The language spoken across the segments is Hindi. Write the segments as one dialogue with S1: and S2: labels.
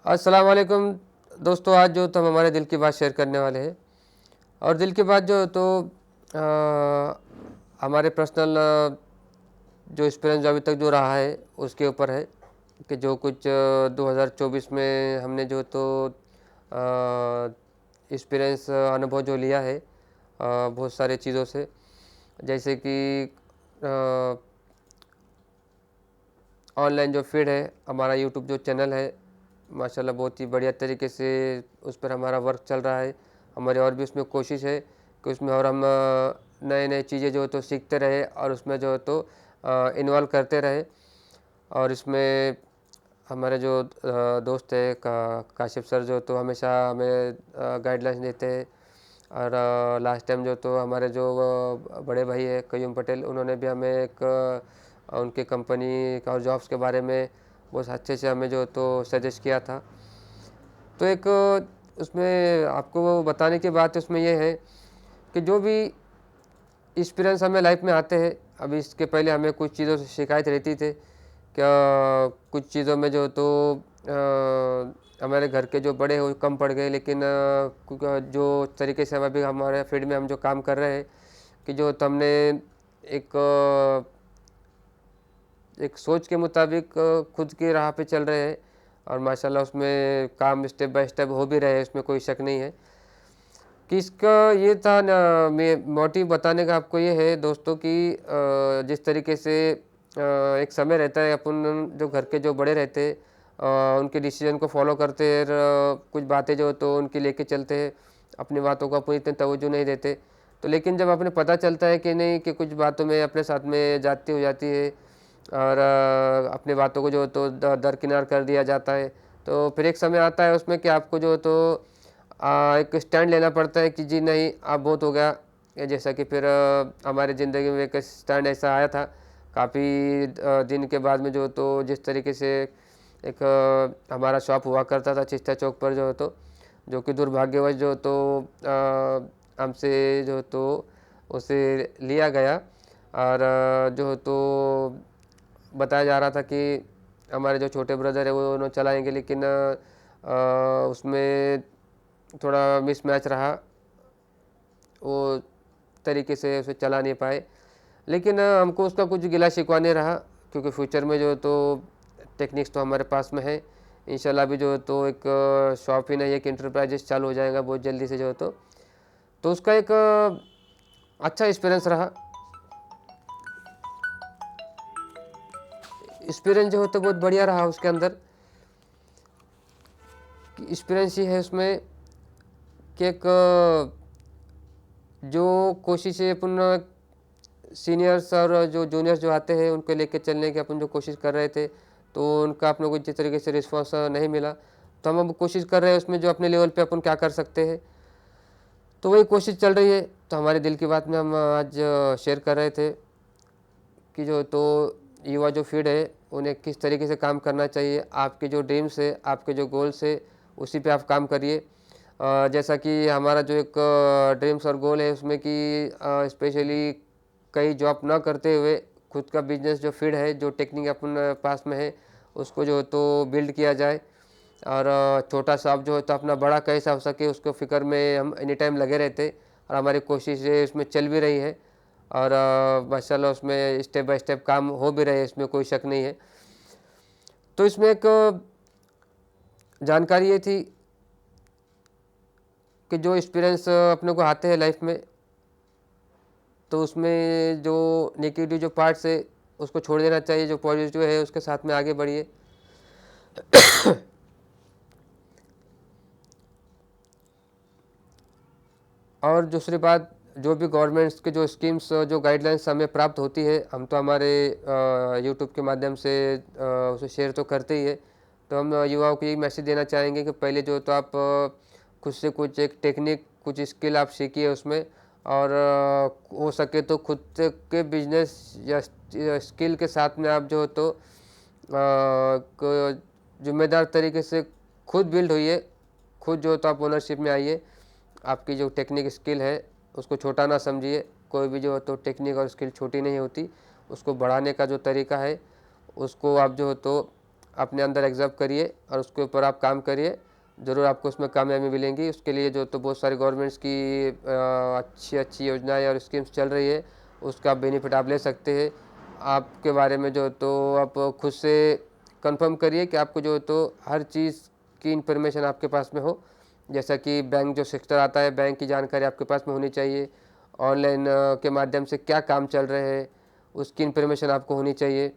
S1: अस्सलाम वालेकुम दोस्तों। आज जो तो हम हमारे दिल की बात शेयर करने वाले हैं और दिल की बात जो तो हमारे पर्सनल जो एक्सपीरियंस जो अभी तक जो रहा है उसके ऊपर है कि जो कुछ 2024 में हमने जो तो एक्सपीरियंस अनुभव जो लिया है बहुत सारे चीज़ों से, जैसे कि ऑनलाइन जो फीड है, हमारा यूट्यूब जो चैनल है, माशाल्लाह बहुत ही बढ़िया तरीके से उस पर हमारा वर्क चल रहा है। हमारी और भी उसमें कोशिश है कि उसमें और हम नए नए चीज़ें जो है तो सीखते रहे और उसमें जो है तो इन्वॉल्व करते रहे। और इसमें हमारे जो दोस्त है काशिफ सर जो तो हमेशा हमें गाइडलाइंस देते हैं। और लास्ट टाइम जो तो हमारे जो बड़े भाई है कयूम पटेल, उन्होंने भी हमें एक उनकी कंपनी और जॉब्स के बारे में बहुत अच्छे से हमें जो तो सजेस्ट किया था। तो एक उसमें आपको बताने की बात उसमें ये है कि जो भी एक्सपीरियंस हमें लाइफ में आते हैं, अभी इसके पहले हमें कुछ चीज़ों से शिकायत रहती थी क्या, कुछ चीज़ों में जो तो हमारे घर के जो बड़े हैं वो कम पड़ गए, लेकिन जो तरीके से हम अभी हमारे फील्ड में हम जो काम कर रहे हैं कि जो तो हमने एक एक सोच के मुताबिक खुद की राह पे चल रहे हैं और माशाल्लाह उसमें काम स्टेप बाय स्टेप हो भी रहे हैं, इसमें कोई शक नहीं है। कि इसका ये था ना, मैं मोटिव बताने का आपको ये है दोस्तों कि जिस तरीके से एक समय रहता है, अपन जो घर के जो बड़े रहते हैं उनके डिसीजन को फॉलो करते हैं, कुछ बातें जो तो उनकी लेके चलते हैं, अपनी बातों को पूरी इतनी तवज्जो नहीं देते। तो लेकिन जब अपने पता चलता है कि नहीं कि कुछ बातों में अपने साथ में जाती हो जाती है और अपनी बातों को जो तो दरकिनार कर दिया जाता है, तो फिर एक समय आता है उसमें कि आपको जो तो एक स्टैंड लेना पड़ता है कि जी नहीं अब बहुत हो गया। ये जैसा कि फिर हमारी ज़िंदगी में एक स्टैंड ऐसा आया था काफ़ी दिन के बाद में, जो तो जिस तरीके से एक हमारा शॉप हुआ करता था चिश्ता चौक पर जो तो, जो कि दुर्भाग्यवश जो तो हमसे जो तो उसे लिया गया। और जो तो बताया जा रहा था कि हमारे जो छोटे ब्रदर है वो उन्होंने चलाएंगे, लेकिन उसमें थोड़ा मिसमैच रहा, वो तरीके से उसे चला नहीं पाए। लेकिन हमको उसका कुछ गिला शिकवा नहीं रहा, क्योंकि फ्यूचर में जो तो टेक्निक्स तो हमारे पास में है। इंशाल्लाह भी जो तो एक शॉप ही नहीं, एक इंटरप्राइजेस चालू हो जाएगा बहुत जल्दी से जो तो उसका एक अच्छा एक्सपीरियंस रहा। एक्सपीरियंस जो तो बहुत बढ़िया रहा उसके अंदर। एक्सपीरियंस ये है उसमें कि एक जो कोशिश है अपन सीनियर्स और जो जूनियर्स जो आते हैं उनको लेके चलने की अपन जो कोशिश कर रहे थे, तो उनका अपने को जिस तरीके से रिस्पॉन्स नहीं मिला, तो हम अब कोशिश कर रहे हैं उसमें जो अपने लेवल पे अपन क्या कर सकते हैं, तो वही कोशिश चल रही है। तो हमारे दिल की बात में हम आज शेयर कर रहे थे कि जो तो युवा जो फील्ड है उन्हें किस तरीके से काम करना चाहिए। आपके जो ड्रीम्स है, आपके जो गोल्स है, उसी पे आप काम करिए। जैसा कि हमारा जो एक ड्रीम्स और गोल है उसमें कि स्पेशली कहीं जॉब ना करते हुए खुद का बिजनेस जो फील्ड है, जो टेक्निक अपन पास में है, उसको जो तो बिल्ड किया जाए। और छोटा सा जो है तो अपना बड़ा कैसा हो सके उसको फ़िक्र में हम एनी टाइम लगे रहते, और हमारी कोशिश है उसमें चल भी रही है। और माशाल्लाह उसमें स्टेप बाय स्टेप काम हो भी रहे हैं, इसमें कोई शक नहीं है। तो इसमें एक जानकारी ये थी कि जो एक्सपीरियंस अपने को आते हैं लाइफ में, तो उसमें जो नेगेटिव जो पार्ट्स है उसको छोड़ देना चाहिए, जो पॉजिटिव है उसके साथ में आगे बढ़िए। और दूसरी बात, जो भी गवर्नमेंट्स के जो स्कीम्स जो गाइडलाइंस हमें प्राप्त होती है, हम तो हमारे यूट्यूब के माध्यम से उसे शेयर तो करते ही है। तो हम युवाओं को यही मैसेज देना चाहेंगे कि पहले जो तो आप खुद से कुछ एक टेक्निक, कुछ स्किल आप सीखिए उसमें, और हो सके तो खुद के बिजनेस या स्किल के साथ में आप जो तो जिम्मेदार तरीके से खुद बिल्ड होइए, खुद जो तो आप ओनरशिप में आइए। आपकी जो टेक्निक स्किल है उसको छोटा ना समझिए, कोई भी जो तो टेक्निक और स्किल छोटी नहीं होती, उसको बढ़ाने का जो तरीका है उसको आप जो तो अपने अंदर एग्जर्व करिए और उसके ऊपर आप काम करिए, ज़रूर आपको उसमें कामयाबी मिलेंगी। उसके लिए जो तो बहुत सारी गवर्नमेंट्स की अच्छी अच्छी योजनाएं और स्कीम्स चल रही है, उसका बेनिफिट आप ले सकते हैं। आपके बारे में जो तो आप खुद से कंफर्म करिए कि आपको जो तो हर चीज़ की इन्फॉर्मेशन आपके पास में हो, जैसा कि बैंक जो सेक्टर आता है, बैंक की जानकारी आपके पास में होनी चाहिए। ऑनलाइन के माध्यम से क्या काम चल रहे हैं उसकी इन्फॉर्मेशन आपको होनी चाहिए।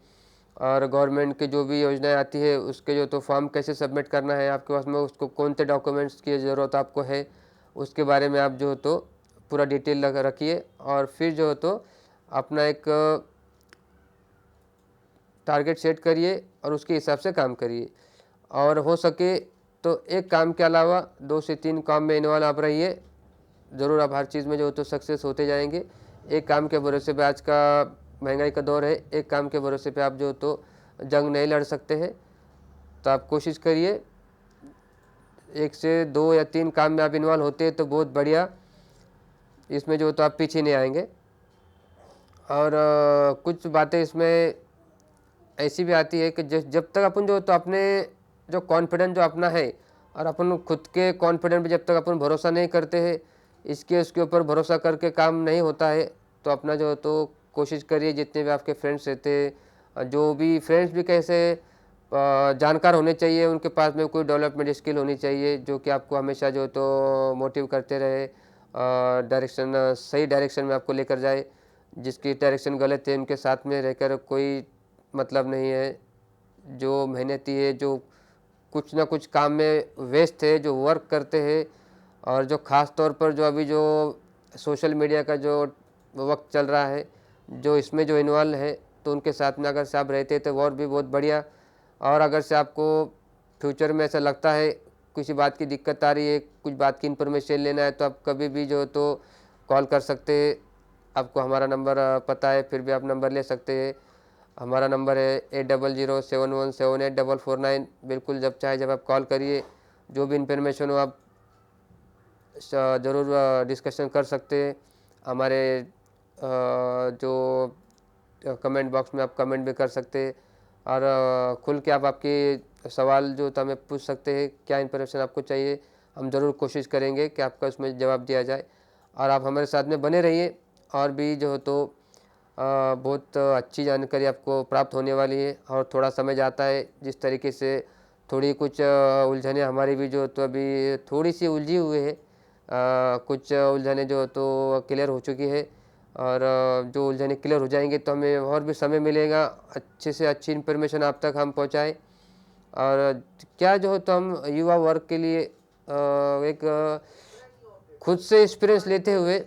S1: और गवर्नमेंट की जो भी योजनाएं आती है उसके जो तो फॉर्म कैसे सबमिट करना है आपके पास में, उसको कौन से डॉक्यूमेंट्स की ज़रूरत आपको है, उसके बारे में आप जो तो पूरा डिटेल रखिए। और फिर जो तो अपना एक टारगेट सेट करिए और उसके हिसाब से काम करिए। और हो सके तो एक काम के अलावा 2 से 3 काम में इन्वॉल्व आप रहिए, ज़रूर आप हर चीज़ में जो तो सक्सेस होते जाएंगे। एक काम के भरोसे पे, आज का महंगाई का दौर है, एक काम के भरोसे पे आप जो तो जंग नहीं लड़ सकते हैं। तो आप कोशिश करिए 1 से 2 या 3 काम में आप इन्वॉल्व होते हैं तो बहुत बढ़िया, इसमें जो तो आप पीछे नहीं आएंगे। और कुछ बातें इसमें ऐसी भी आती है कि जब तक अपन जो तो अपने जो कॉन्फिडेंस जो अपना है, और अपन खुद के कॉन्फिडेंस पे जब तक अपन भरोसा नहीं करते हैं, इसके उसके ऊपर भरोसा करके काम नहीं होता है। तो अपना जो तो कोशिश करिए, जितने भी आपके फ्रेंड्स रहते हैं, जो भी फ्रेंड्स भी कैसे जानकार होने चाहिए, उनके पास में कोई डेवलपमेंट स्किल होनी चाहिए जो कि आपको हमेशा जो तो मोटिव करते रहे, डायरेक्शन सही डायरेक्शन में आपको लेकर जाए। जिसकी डायरेक्शन गलत है उनके साथ में रहकर कोई मतलब नहीं है। जो मेहनती है, जो कुछ ना कुछ काम में व्यस्त है, जो वर्क करते हैं, और जो ख़ास तौर पर जो अभी जो सोशल मीडिया का जो वक्त चल रहा है, जो इसमें जो इन्वॉल्व है, तो उनके साथ में अगर से आप रहते तो और भी बहुत बढ़िया। और अगर से आपको फ्यूचर में ऐसा लगता है किसी बात की दिक्कत आ रही है, कुछ बात की इन्फॉर्मेशन लेना है, तो आप कभी भी जो तो कॉल कर सकते हैं। आपको हमारा नंबर पता है, फिर भी आप नंबर ले सकते हैं। हमारा नंबर है 8007178449। बिल्कुल जब चाहे जब आप कॉल करिए, जो भी इन्फॉर्मेशन हो आप ज़रूर डिस्कशन कर सकते हैं। हमारे जो कमेंट बॉक्स में आप कमेंट भी कर सकते हैं, और खुल के आप आपके सवाल जो तो हमें पूछ सकते हैं, क्या इन्फॉर्मेशन आपको चाहिए, हम ज़रूर कोशिश करेंगे कि आपका उसमें जवाब दिया जाए। और आप हमारे साथ में बने रहिए, और भी जो तो बहुत अच्छी जानकारी आपको प्राप्त होने वाली है। और थोड़ा समय जाता है, जिस तरीके से थोड़ी कुछ उलझने हमारी भी जो तो अभी थोड़ी सी उलझी हुई है, कुछ उलझने जो तो क्लियर हो चुकी है। और जो उलझने क्लियर हो जाएंगे तो हमें और भी समय मिलेगा, अच्छे से अच्छी इन्फॉर्मेशन आप तक हम पहुंचाएं। और क्या जो तो हम युवा वर्ग के लिए एक खुद से एक्सपीरियंस लेते हुए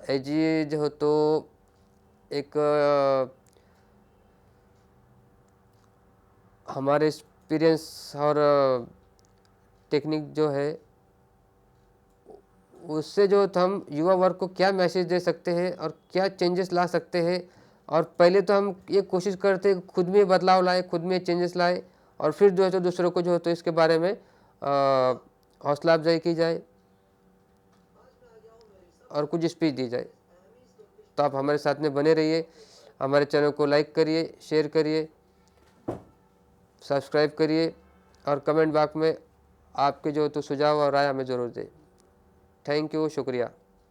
S1: जी जो तो एक हमारे एक्सपीरियंस और टेक्निक जो है, उससे जो तो हम युवा वर्ग को क्या मैसेज दे सकते हैं और क्या चेंजेस ला सकते हैं। और पहले तो हम ये कोशिश करते हैं खुद में बदलाव लाए, खुद में चेंजेस लाए, और फिर जो है तो दूसरों को जो है तो इसके बारे में हौसला अफजाई की जाए और कुछ स्पीच दी जाए। तो आप हमारे साथ में बने रहिए, हमारे चैनल को लाइक करिए, शेयर करिए, सब्सक्राइब करिए, और कमेंट बॉक्स में आपके जो तो सुझाव और राय हमें ज़रूर दें। थैंक यू, शुक्रिया।